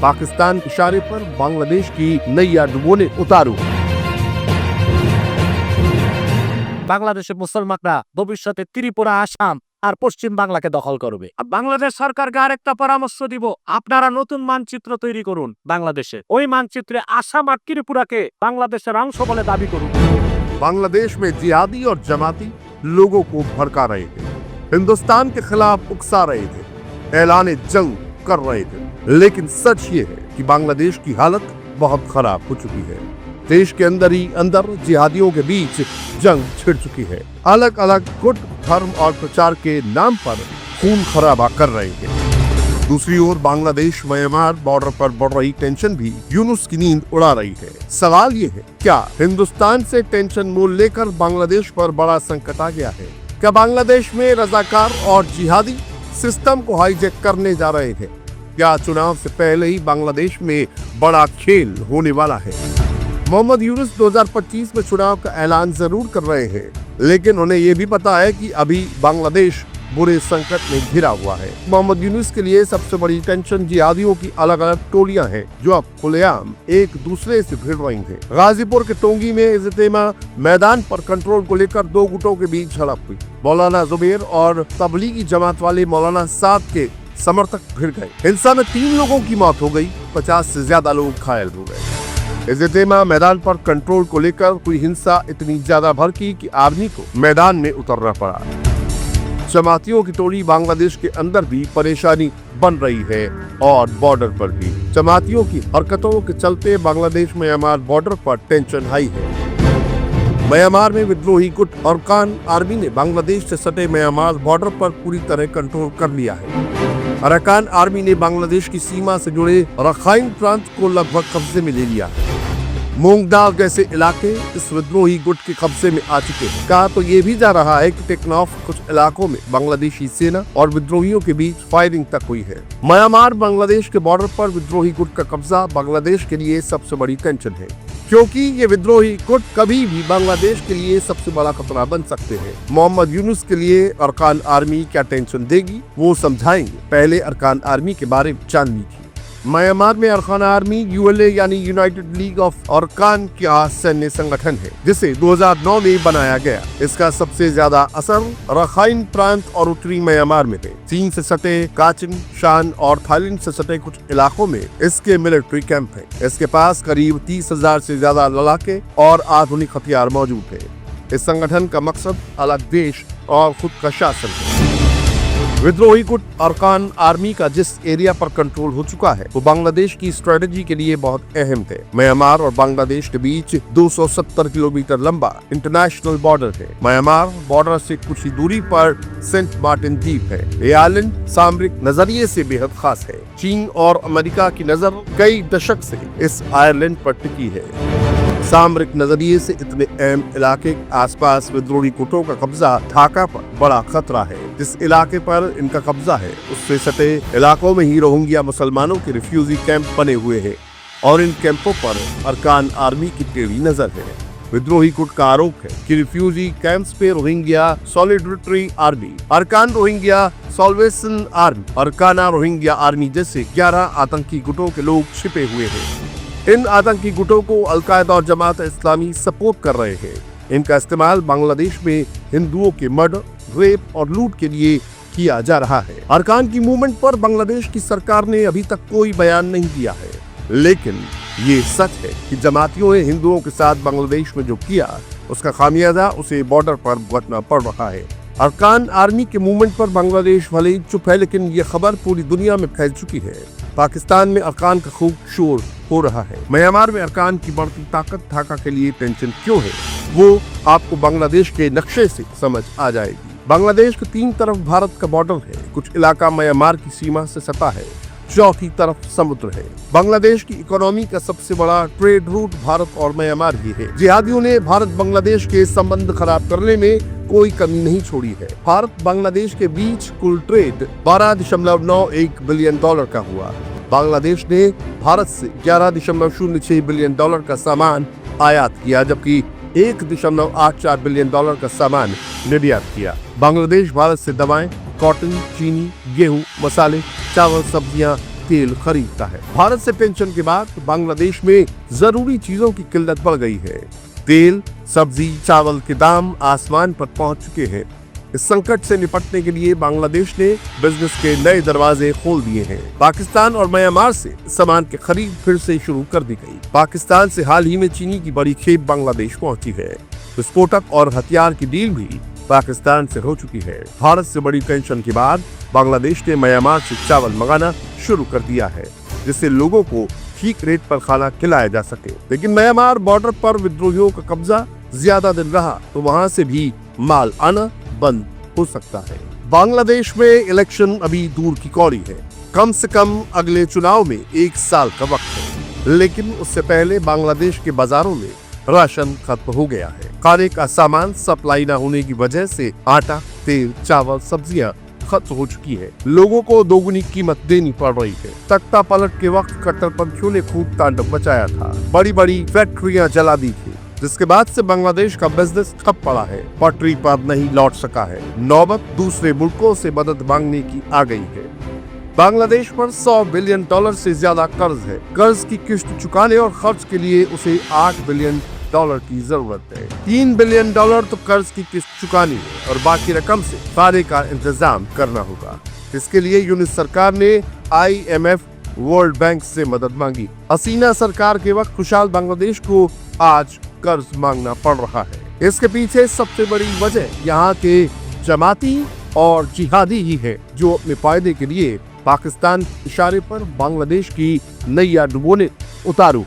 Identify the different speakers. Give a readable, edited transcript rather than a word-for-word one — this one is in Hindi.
Speaker 1: पाकिस्तान के इशारे पर बांग्लादेश की नैया डुबोने उतारू।
Speaker 2: বাংলাদেশের মুসলমানরা ভবিষ্যতে ত্রিপুরা, আসাম আর পশ্চিম বাংলাকে দখল করবে। বাংলাদেশ সরকারকে আরেকটা পরামর্শ দিব, আপনারা নতুন মানচিত্র তৈরি করুন বাংলাদেশে। ওই মানচিত্রে আসাম আর ত্রিপুরাকে বাংলাদেশের অংশ বলে দাবি করুন।
Speaker 1: बांग्लादेश में जिहादी और जमाती लोगों को भड़का रहे थे, हिंदुस्तान के खिलाफ उकसा रहे थे, ऐलान जंग कर रहे थे। लेकिन सच ये है कि बांग्लादेश की हालत बहुत खराब हो चुकी है। देश के अंदर ही अंदर जिहादियों के बीच जंग छिड़ चुकी है। अलग अलग गुट, धर्म और प्रचार के नाम पर खून खराबा कर रहे हैं। दूसरी ओर बांग्लादेश म्यांमार बॉर्डर पर बढ़ रही टेंशन भी यूनुस की नींद उड़ा रही है। सवाल ये है, क्या हिंदुस्तान से टेंशन मोल लेकर बांग्लादेश पर बड़ा संकट आ गया है? क्या बांग्लादेश में रजाकार और जिहादी सिस्टम को हाईजैक करने जा रहे हैं? क्या चुनाव से पहले ही बांग्लादेश में बड़ा खेल होने वाला है? मोहम्मद यूनुस 2025 में चुनाव का ऐलान जरूर कर रहे हैं, लेकिन उन्हें यह भी पता है कि अभी बांग्लादेश बुरे संकट में घिरा हुआ है। मोहम्मद यूनुस के लिए सबसे बड़ी टेंशन जिहादियों की अलग अलग टोलियां हैं, जो अब खुलेआम एक दूसरे से भिड़ रही हैं। गाजीपुर के टोंगी में इज्तिमा मैदान पर कंट्रोल को लेकर दो गुटों के बीच झड़प हुई। मौलाना जुबैर और तबलीगी जमात वाले मौलाना साद के समर्थक भिड़ गए। हिंसा में 3 लोगों की मौत हो गई, 50 से ज्यादा लोग घायल हो गए। इज्तिमा मैदान पर कंट्रोल को लेकर हुई हिंसा इतनी ज्यादा भड़की कि आर्मी को मैदान में उतरना पड़ा। जमातियों की टोली बांग्लादेश के अंदर भी परेशानी बन रही है और बॉर्डर पर भी। जमातियों की हरकतों के चलते बांग्लादेश म्यांमार बॉर्डर पर टेंशन हाई है। म्यांमार में विद्रोही गुट अरकान आर्मी ने बांग्लादेश से सटे म्यांमार बॉर्डर पर पूरी तरह कंट्रोल कर लिया है। अरकान आर्मी ने बांग्लादेश की सीमा से जुड़े रखाइन प्रांत को लगभग कब्जे में ले लिया है। मोंगदाल जैसे इलाके इस विद्रोही गुट के कब्जे में आ चुके हैं। कहा तो ये भी जा रहा है कि टेक्नॉफ कुछ इलाकों में बांग्लादेशी सेना और विद्रोहियों के बीच फायरिंग तक हुई है। म्यांमार बांग्लादेश के बॉर्डर पर विद्रोही गुट का कब्जा बांग्लादेश के लिए सबसे बड़ी टेंशन है, क्योंकि ये विद्रोही गुट कभी भी बांग्लादेश के लिए सबसे बड़ा खतरा बन सकते हैं। मोहम्मद यूनुस के लिए अरकान आर्मी क्या टेंशन देगी, वो समझाएंगे। पहले अरकान आर्मी के बारे में जान लीजिए। म्यांमार में अरकान आर्मी यूएलए यानी यूनाइटेड लीग ऑफ अरकान का सैन्य संगठन है, जिसे 2009 में बनाया गया। इसका सबसे ज्यादा असर रखाइन प्रांत और उत्तरी म्यांमार में है। चीन से सटे काचिन, शान और थाईलैंड से सटे कुछ इलाकों में इसके मिलिट्री कैंप है। इसके पास करीब 30,000 से ज्यादा लड़ाके और आधुनिक हथियार मौजूद है। इस संगठन का मकसद अलग देश और खुद का शासन है। विद्रोही गुट अरकान आर्मी का जिस एरिया पर कंट्रोल हो चुका है, वो बांग्लादेश की स्ट्रेटेजी के लिए बहुत अहम थे। म्यांमार और बांग्लादेश के बीच 270 किलोमीटर लंबा इंटरनेशनल बॉर्डर है। म्यांमार बॉर्डर से कुछ ही दूरी पर सेंट मार्टिन द्वीप है। ये आइलैंड सामरिक नजरिए से बेहद खास है। चीन और अमेरिका की नजर कई दशक से इस आइलैंड पर टिकी है। सामरिक नजरिए से इतने अहम इलाके के आसपास विद्रोही गुटों का कब्जा ढाका पर बड़ा खतरा है। जिस इलाके पर इनका कब्जा है, उससे सटे इलाकों में ही रोहिंग्या मुसलमानों के रिफ्यूजी कैंप बने हुए हैं और इन कैंपों पर अरकान आर्मी की टेढ़ी नजर है। विद्रोही गुट का आरोप है कि रिफ्यूजी कैंप्स पे रोहिंग्या सॉलिडरिटी आर्मी, अरकान Rohingya solvation army, arcana Rohingya army जैसे 11 आतंकी गुटों के लोग छिपे हुए हैं। इन आतंकी गुटों को अल-कायदा और जमात इस्लामी सपोर्ट कर रहे हैं। इनका इस्तेमाल बांग्लादेश में हिंदुओं के मर्डर, रेप और लूट के लिए किया जा रहा है। अरकान की मूवमेंट पर बांग्लादेश की सरकार ने अभी तक कोई बयान नहीं दिया है, लेकिन ये सच है कि जमातियों ने हिंदुओं के साथ बांग्लादेश में जो किया, उसका खामियाजा उसे बॉर्डर पर भुगतना पड़ रहा है। अरकान आर्मी के मूवमेंट पर बांग्लादेश भले ही चुप है, लेकिन ये खबर पूरी दुनिया में फैल चुकी है। पाकिस्तान में अरकान का खूब शोर हो रहा है। म्यांमार में अरकान की बढ़ती ताकत ढाका के लिए टेंशन क्यों है, वो आपको बांग्लादेश के नक्शे से समझ आ जाएगी। बांग्लादेश के 3 तरफ भारत का बॉर्डर है। कुछ इलाका म्यांमार की सीमा से सटा है, चौथी तरफ समुद्र है। बांग्लादेश की इकोनॉमी का सबसे बड़ा ट्रेड रूट भारत और म्यांमार ही है। जिहादियों ने भारत बांग्लादेश के संबंध खराब करने में कोई कमी नहीं छोड़ी है। भारत बांग्लादेश के बीच कुल ट्रेड $12.91 बिलियन का हुआ। बांग्लादेश ने भारत से $11.06 बिलियन का सामान आयात किया, जबकि $1.84 बिलियन का सामान निर्यात किया। बांग्लादेश भारत से दवाएं, कॉटन, चीनी, गेहूं, मसाले, चावल, सब्जियां, तेल खरीदता है। भारत से पेंशन के बाद बांग्लादेश में जरूरी चीजों की किल्लत बढ़ गई है। तेल, सब्जी, चावल के दाम आसमान पर पहुंच चुके हैं। इस संकट से निपटने के लिए बांग्लादेश ने बिजनेस के नए दरवाजे खोल दिए हैं। पाकिस्तान और म्यांमार से सामान की खरीद फिर से शुरू कर दी गई। पाकिस्तान से हाल ही में चीनी की बड़ी खेप बांग्लादेश पहुंची है। विस्फोटक और हथियार की डील भी पाकिस्तान से हो चुकी है। भारत से बड़ी टेंशन के बाद बांग्लादेश ने म्यांमार से चावल मंगाना शुरू कर दिया है, जिससे लोगों को ठीक रेट पर खाना खिलाया जा सके। लेकिन म्यांमार बॉर्डर पर विद्रोहियों का कब्जा ज्यादा दिन रहा तो वहां से भी माल आना बंद हो सकता है। बांग्लादेश में इलेक्शन अभी दूर की कौड़ी है। कम से कम अगले चुनाव में 1 साल का वक्त है, लेकिन उससे पहले बांग्लादेश के बाजारों में राशन खत्म हो गया है। खाने का सामान सप्लाई न होने की वजह से आटा, तेल, चावल, सब्जियां खत्म हो चुकी है। लोगों को दोगुनी कीमत देनी पड़ रही है। तख्ता पलट के वक्त कट्टरपंथियों ने खूब तांडव मचाया था। बड़ी बड़ी फैक्ट्रियां जला दी थी, जिसके बाद से बांग्लादेश का बिजनेस ठप पड़ा है, पटरी पर नहीं लौट सका है। नौबत दूसरे मुल्कों से मदद मांगने की आ गई है। बांग्लादेश पर $100 बिलियन से ज्यादा कर्ज है। कर्ज की किस्त चुकाने और खर्च के लिए उसे $8 बिलियन की जरूरत है। $3 बिलियन तो कर्ज की किस्त चुकानी है और बाकी रकम से खाने का इंतजाम करना होगा। इसके लिए यूनिट सरकार ने IMF, वर्ल्ड बैंक से मदद मांगी। हसीना सरकार के वक्त खुशहाल बांग्लादेश को आज कर्ज मांगना पड़ रहा है। इसके पीछे सबसे बड़ी वजह यहाँ के जमाती और जिहादी ही है, जो अपने फायदे के लिए पाकिस्तान के इशारे पर बांग्लादेश की नैया डुबोने उतारू